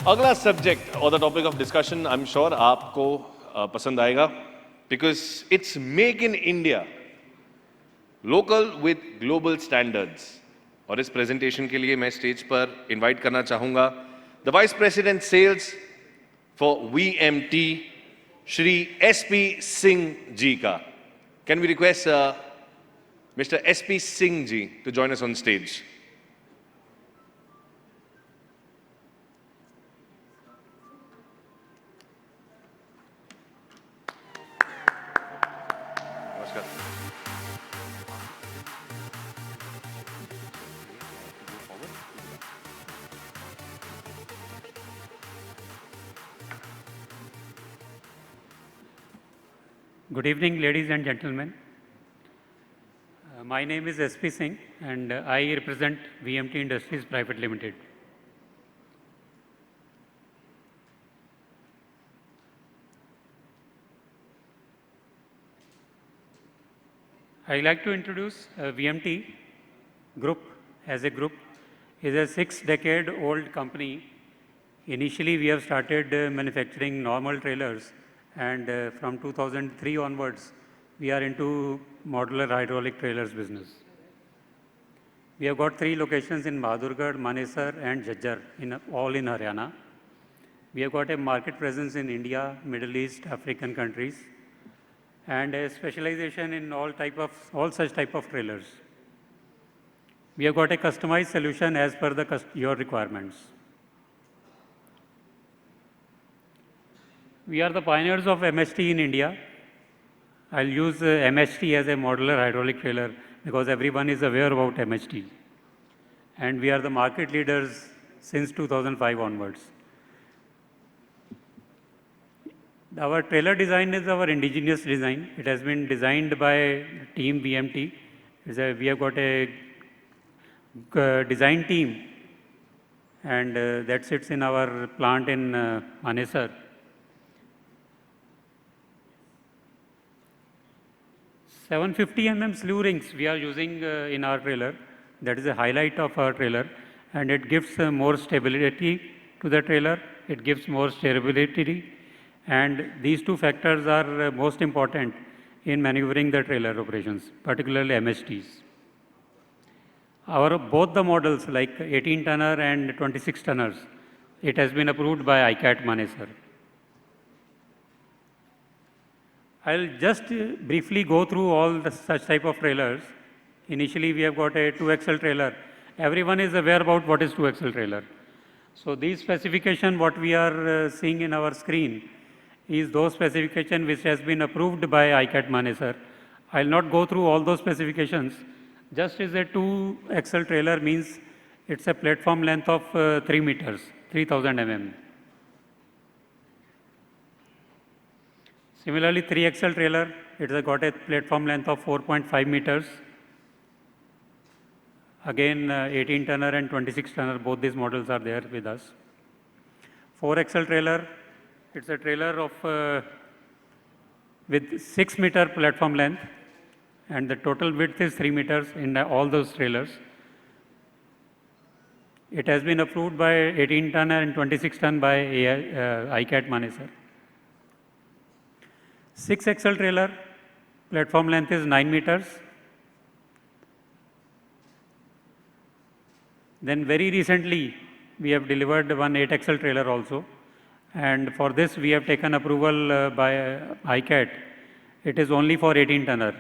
अगला सब्जेक्ट और the topic of discussion I am sure आपको पसंद आएगा because it's make in India local with global standards. और इस प्रेजेंटेशन के लिए मैं स्टेज पर इनवाइट करना चाहूंगा the vice president sales for VMT Shri SP Singh ji का। Can we request Mr. SP Singh ji to join us on stage. Namaskar. Good evening, ladies and gentlemen. My name is SP Singh and I represent VMT Industries Private Limited. I like to introduce VMT Group as a group. Is a 6-decade-old company. Initially, we have started manufacturing normal trailers, and from 2003 onwards, we are into modular hydraulic trailers business. We have got 3 locations in Bahadurgarh, Manesar and Jhajjar, all in Haryana. We have got a market presence in India, Middle East, African countries, and a specialization in all such type of trailers. We have got a customized solution as per your requirements. We are the pioneers of MHT in India. I'll use MHT as a modular hydraulic trailer because everyone is aware about MHT. And we are the market leaders since 2005 onwards. Our trailer design is our indigenous design. It has been designed by team VMT. We have got a design team and that sits in our plant in Manesar. 750 mm slew rings we are using in our trailer. That is a highlight of our trailer, and it gives more stability to the trailer. It gives more steerability, and these 2 factors are most important in maneuvering the trailer operations, particularly MHTs. Both the models like 18 tonner and 26 tonners, it has been approved by ICAT Manesar. I'll just briefly go through all such type of trailers. Initially, we have got a 2-axle trailer. Everyone is aware about what is 2-axle trailer. So these specification, what we are seeing in our screen, is those specification which has been approved by ICAT Manesar. I'll not go through all those specifications. Just as a 2-axle trailer means it's a platform length of 3 meters, 3000 mm. Similarly, 3-axle trailer, it has got a platform length of 4.5 meters. Again, 18 tonner and 26 tonner, both these models are there with us. 4-axle trailer, it's a trailer of with 6 meter platform length, and the total width is 3 meters in all those trailers. It has been approved by 18 tonner and 26 ton by ICAT Manesar. 6-axle trailer, platform length is 9 meters. Then very recently, we have delivered one 8-axle trailer also. And for this, we have taken approval by ICAT. It is only for 18 tonner.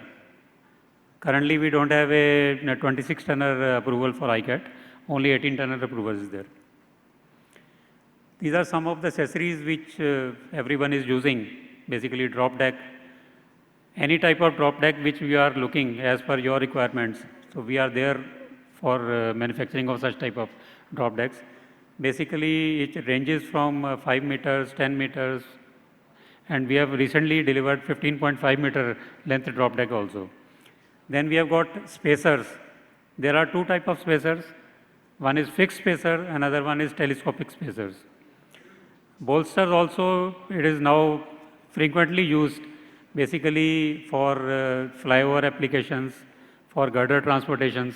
Currently, we don't have a 26 tonner approval for ICAT. Only 18 tonner approval is there. These are some of the accessories which everyone is using. Basically, drop deck, any type of drop deck which we are looking as per your requirements. So we are there for manufacturing of such type of drop decks. Basically, it ranges from 5 meters, 10 meters, and we have recently delivered 15.5 meter length drop deck also. Then we have got spacers. There are 2 types of spacers. One is fixed spacer, another one is telescopic spacers. Bolsters also, it is now frequently used basically for flyover applications, for girder transportations.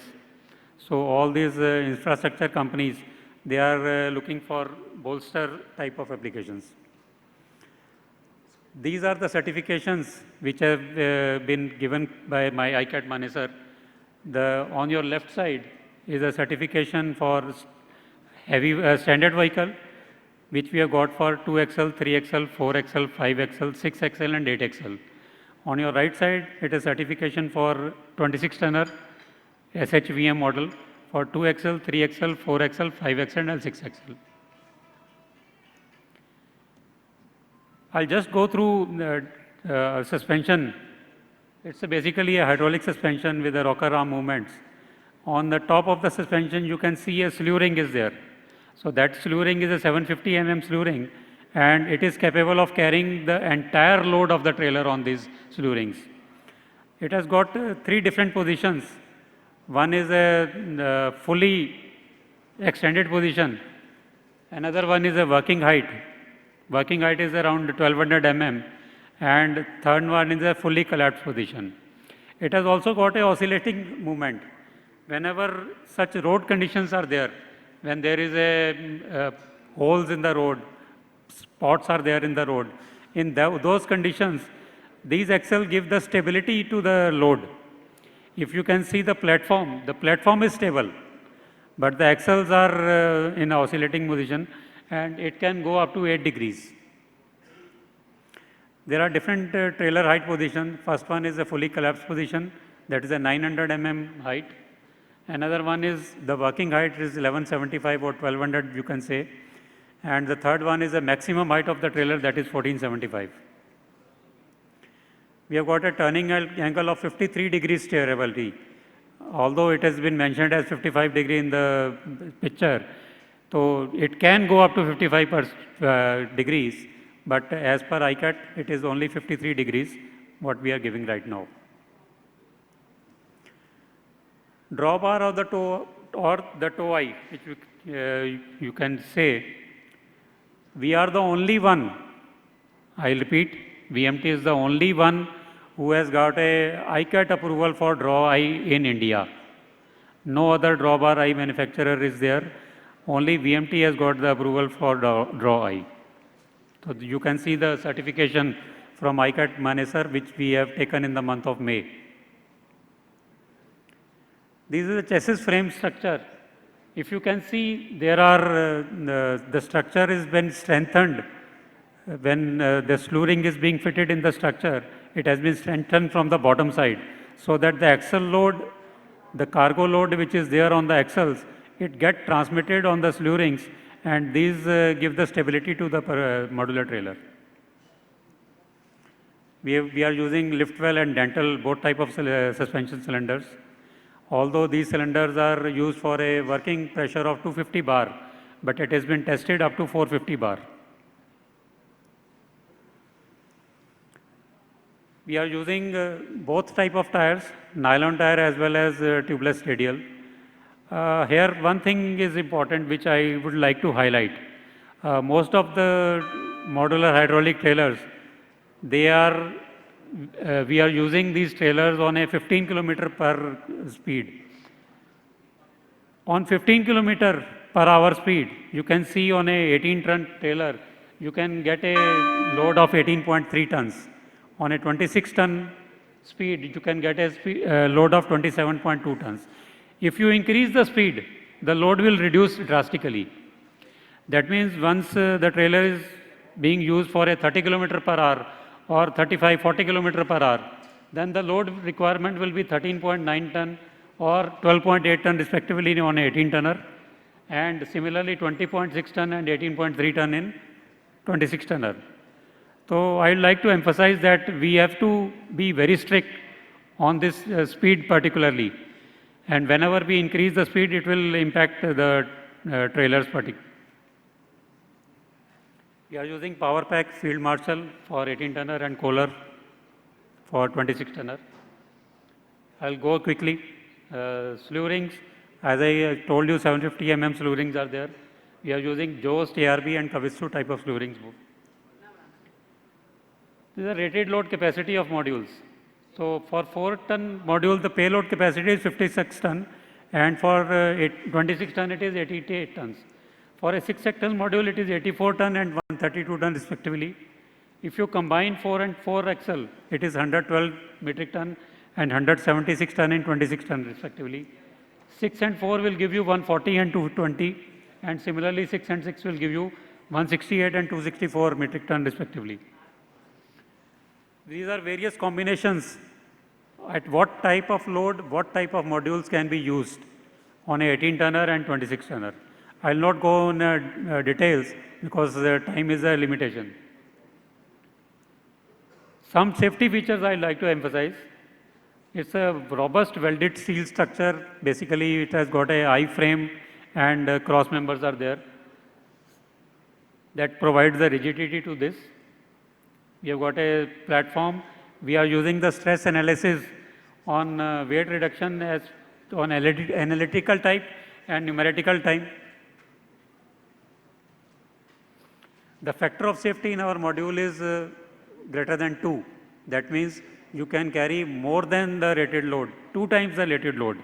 So all these infrastructure companies They are looking for bolster type of applications. These are the certifications which have been given by my ICAT Manesar. On your left side is a certification for heavy standard vehicle, which we have got for 2XL, 3XL, 4XL, 5XL, 6XL and 8XL. On your right side, it is certification for 26 tonner SHVM model for 2XL, 3XL, 4XL, 5XL and 6XL. I'll just go through suspension. It's basically a hydraulic suspension with a rocker arm movements. On the top of the suspension, you can see a slew ring is there. So that slew ring is a 750 mm slew ring, and it is capable of carrying the entire load of the trailer on these slew rings. It has got three different positions. One is a fully extended position. Another one is a working height. Working height is around 1200 mm. And third one is a fully collapsed position. It has also got a oscillating movement. Whenever such road conditions are there, when there is a holes in the road, spots are there in the road, in those conditions, these axles give the stability to the load. If you can see the platform is stable, but the axles are in oscillating position, and it can go up to 8 degrees. There are different trailer height position. First one is a fully collapsed position, that is a 900 mm height. Another one is the working height is 1175 or 1200 you can say. And the third one is a maximum height of the trailer, that is 1475. We have got a turning angle of 53 degrees steerability. Although it has been mentioned as 55 degree in the picture, so it can go up to 55 degrees, but as per ICAT, it is only 53 degrees, what we are giving right now. Drawbar of the toe or the toe eye, which you can say, we are the only one, I repeat, VMT is the only one who has got a ICAT approval for draw eye in India. No other drawbar eye manufacturer is there. Only VMT has got the approval for draw eye. So you can see the certification from ICAT Manesar, which we have taken in the month of May. This is the chassis frame structure. If you can see, there are the structure has been strengthened. When the slew ring is being fitted in the structure, it has been strengthened from the bottom side, so that the axle load, the cargo load which is there on the axles, it gets transmitted on the slew rings, and these give the stability to the modular trailer. We are using lift well and dental, both type of suspension cylinders. Although these cylinders are used for a working pressure of 250 bar, but it has been tested up to 450 bar. We are using both type of tires, nylon tire as well as tubeless radial. Here one thing is important which I would like to highlight. Most of the modular hydraulic trailers, we are using these trailers on a 15 kilometer per speed. On 15 kilometer per hour speed, you can see on a 18-ton trailer, you can get a load of 18.3 tons. On a 26-ton speed, you can get a load of 27.2 tons. If you increase the speed, the load will reduce drastically. That means once the trailer is being used for a 30 kilometer per hour or 35, 40 kilometer per hour, then the load requirement will be 13.9 ton or 12.8 ton respectively on a 18-tonner, and similarly 20.6 ton and 18.3 ton in 26-tonner. So I would like to emphasize that we have to be very strict on this speed particularly. And whenever we increase the speed, it will impact the trailers particularly. We are using Power Pack Field Marshal for 18-tonner and Kohler for 26-tonner. I'll go quickly. Slew rings, as I told you, 750 mm slew rings are there. We are using Jost, ARB and Kawitsu type of slew rings. This is the rated load capacity of modules. So for 4-ton module, the payload capacity is 56 ton, and for 26 ton, it is 88 tons. For a 6-axle module, it is 84 ton and 132 ton respectively. If you combine 4 and 4 axle, it is 112 metric ton and 176 ton and 26 ton respectively. 6 and 4 will give you 140 and 220, and similarly 6 and 6 will give you 168 and 264 metric ton respectively. These are various combinations at what type of load, what type of modules can be used on a 18 tonner and 26 tonner. I will not go on details because time is a limitation. Some safety features I like to emphasize. It's a robust welded steel structure. Basically, it has got a I-frame and cross members are there that provides the rigidity to this. We have got a platform. We are using the stress analysis on weight reduction as on analytical type and numerical type. The factor of safety in our module is greater than 2. That means you can carry more than the rated load, 2 times the rated load.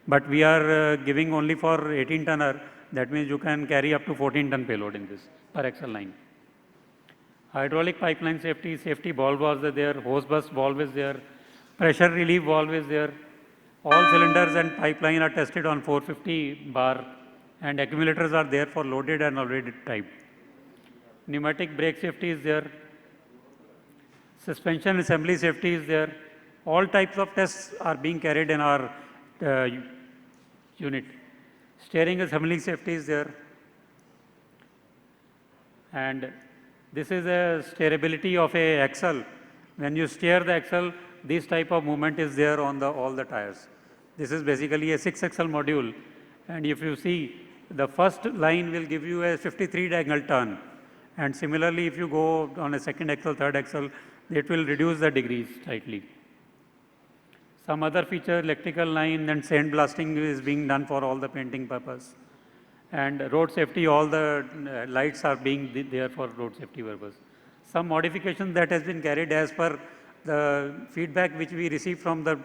But we are giving only for 18 tonner. That means you can carry up to 14 ton payload in this per axle line. Hydraulic pipeline safety, safety valve was there, hose bus valve is there, pressure relief valve is there. All cylinders and pipeline are tested on 450 bar, and accumulators are there for loaded and unloaded type. Pneumatic brake safety is there. Suspension assembly safety is there. All types of tests are being carried in our unit. Steering assembly safety is there. And this is a steerability of a axle. When you steer the axle, this type of movement is there on all the tires. This is basically a 6-axle module. And if you see, the first line will give you a 53 angle turn. And similarly, if you go on a second axle, third axle, it will reduce the degrees slightly. Some other feature, electrical line and sandblasting is being done for all the painting purpose. And road safety, all the lights are being there for road safety purpose. Some modification that has been carried as per the feedback which we received from the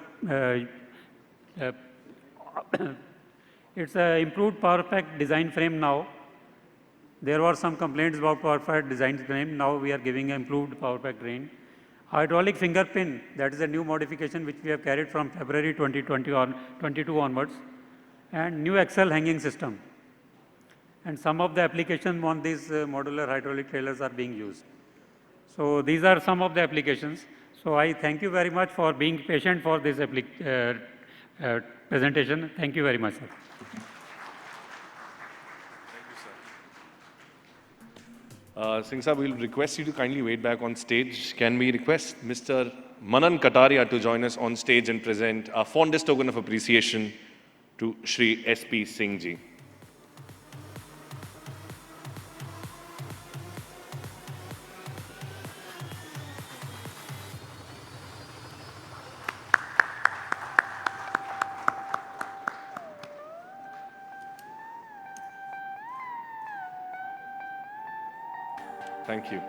it's a improved power pack design frame now. There were some complaints about power pack design frame. Now we are giving improved power pack drain. Hydraulic finger pin, that is a new modification which we have carried from February 2020 on 22 onwards, and new axle hanging system. And some of the applications on these modular hydraulic trailers are being used. So these are some of the applications. So I thank you very much for being patient for this presentation. Thank you very much, sir. Singh sir, we'll request you to kindly wait back on stage. Can we request Mr. Manan Kataria to join us on stage and present our fondest token of appreciation to Shri S.P. Singh ji. Thank you.